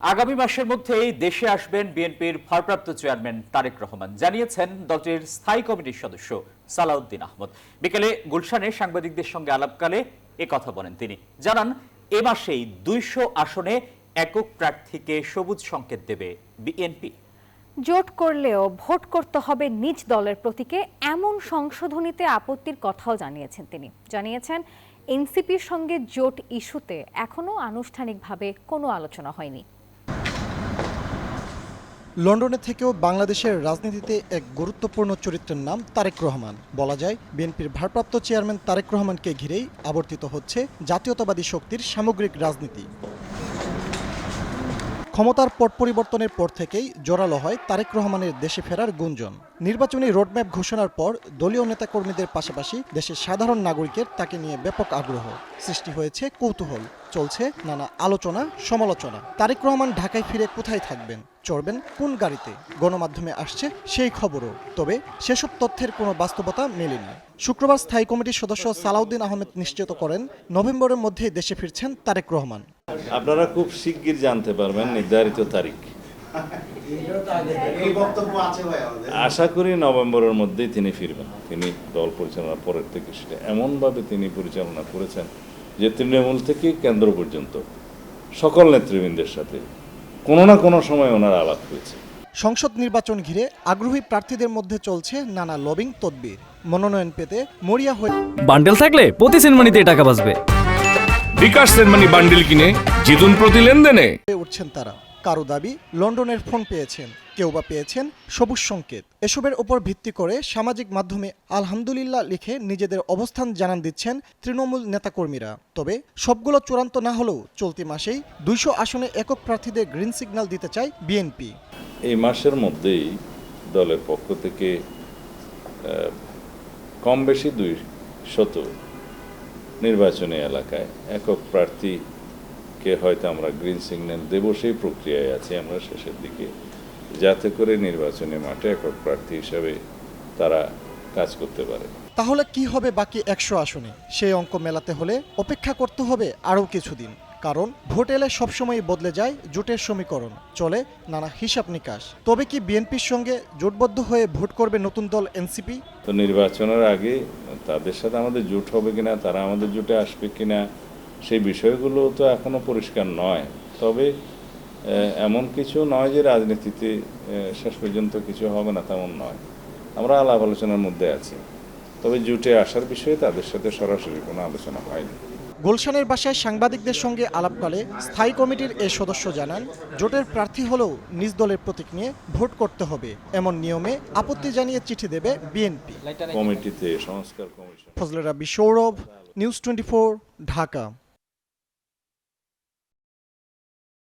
আগামী মাসের মধ্যেই দেশে আসবেন বিএনপির ভারপ্রাপ্ত চেয়ারম্যান তারেক রহমান, জানিয়েছেন দলটির স্থায়ী কমিটির সদস্য সালাউদ্দিন আহমদ। বিকেলে গুলশানে সাংবাদিকদের সঙ্গে আলাপকালে কথা বলেন তিনি। জানান, এ মাসেই ২০০ আসনে একক প্রার্থীকে সবুজ সংকেত দেবে বিএনপি। জোট করলেও ভোট করতে হবে নিজ দলের প্রতীকে, এমন সংশোধনীতে আপত্তির কথাও জানিয়েছেন তিনি। জানিয়েছেন, এনসিপির সঙ্গে জোট ইস্যুতে এখনো আনুষ্ঠানিকভাবে কোনো আলোচনা হয়নি। লন্ডনে থেকেও বাংলাদেশের রাজনীতিতে এক গুরুত্বপূর্ণ চরিত্রের নাম তারেক রহমান। বলা যায়, বিএনপির ভারপ্রাপ্ত চেয়ারম্যান তারেক রহমানকে ঘিরেই আবর্তিত হচ্ছে জাতীয়তাবাদী শক্তির সামগ্রিক রাজনীতি। ক্ষমতার পট পরিবর্তনের পর থেকেই জোরালো হয় তারেক রহমানের দেশে ফেরার গুঞ্জন। নির্বাচনী রোডম্যাপ ঘোষণার পর দলীয় নেতাকর্মীদের পাশাপাশি দেশের সাধারণ নাগরিকের তাকে নিয়ে ব্যাপক আগ্রহ সৃষ্টি হয়েছে, কৌতূহল। চলছে নানা আলোচনা সমালোচনা। তারেক রহমান ঢাকায় ফিরে কোথায় থাকবেন, চড়বেন কোন গাড়িতে, গণমাধ্যমে আসছে সেই খবরও। তবে সেসব তথ্যের কোনো বাস্তবতা মেলেনি। শুক্রবার স্থায়ী কমিটির সদস্য সালাউদ্দিন আহমেদ নিশ্চিত করেন, নভেম্বরের মধ্যেই দেশে ফিরছেন তারেক রহমান। আপনারা খুব শিগগির জানতে পারবেন নির্ধারিত তারিখ। আশা করি নভেম্বরের মধ্যেই তিনি ফিরবেন। তিনি দল পরিচালনার পরের থেকে সেটা এমনভাবে তিনি পরিচালনা করেছেন যে তৃণমূল থেকে কেন্দ্র পর্যন্ত সকল নেতৃবৃন্দের সাথে কোনো না কোনো সময় ওনার আলাপ হয়েছে। সংসদ নির্বাচন ঘিরে আগ্রহী প্রার্থীদের মধ্যে চলছে নানা লবিং তদবির। মনোনয়ন পেতে মরিয়া হয়ে বান্ডেল থাকলে প্রতি সেনমানিতে টাকা বাঁচবে। বিকাশ সেনমানি বান্ডেল কিনে জিতুন প্রতি লেনদেনে। উঠছেন তারা। কারো দাবি লন্ডনের ফোন পেয়েছেন, কেউ বা পেয়েছেন সবুজ সংকেত। এসবের উপর ভিত্তি করে সামাজিক মাধ্যমে আলহামদুলিল্লাহ লিখে নিজেদের অবস্থান জানান দিচ্ছেন তৃণমূল নেতাকর্মীরা। তবে সবগুলো চূড়ান্ত না হলেও চলতি মাসেই ২০০ আসনে একক প্রার্থীদের গ্রিন সিগন্যাল দিতে চায় বিএনপি। এই মাসের মধ্যেই দলের পক্ষ থেকে কম বেশি ২০০ নির্বাচনী এলাকায় একক প্রার্থীকে হয়তো আমরা গ্রিন সিগন্যাল দেব, সেই প্রক্রিয়ায় আছি আমরা শেষের দিকে, যাতে করে নির্বাচনী মাঠে একক প্রার্থী হিসাবে তারা কাজ করতে পারে। তাহলে কি হবে বাকি ১০০ আসনে? সেই অঙ্ক মেলাতে হলে অপেক্ষা করতে হবে আরও কিছুদিন। কারণ ভোট এলে সবসময় বদলে যায় জোটের সমীকরণ, চলে নানা হিসাব নিকাশ। তবে কি বিএনপির সঙ্গে জোটবদ্ধ হয়ে ভোট করবে নতুন দল এনসিপি? তো নির্বাচনের আগে তাদের সাথে আমাদের জোট হবে কিনা, তারা আমাদের জোটে আসবে কিনা, সেই বিষয়গুলো তো এখনো পরিষ্কার নয়। তবে এমন কিছু নয় যে রাজনীতিতে শেষ পর্যন্ত কিছু হবে না, তেমন নয়। আমরা আলাপ আলোচনার মধ্যে আছি, তবে জোটে আসার বিষয়ে তাদের সাথে সরাসরি কোনো আলোচনা হয়নি। গুলশানের বাসায় সাংবাদিকদের সঙ্গে আলাপকালে স্থায়ী কমিটির এই সদস্য জানান, জোটের প্রার্থী হলেও নিজ দলের প্রতীক নিয়ে ভোট করতে হবে, এমন নিয়মে আপত্তি জানিয়ে চিঠি দেবে বিএনপি। কমিটিতে সংস্কার কমিশন। ফজলে রাব্বি, সৌরভ, নিউজ 24, ঢাকা।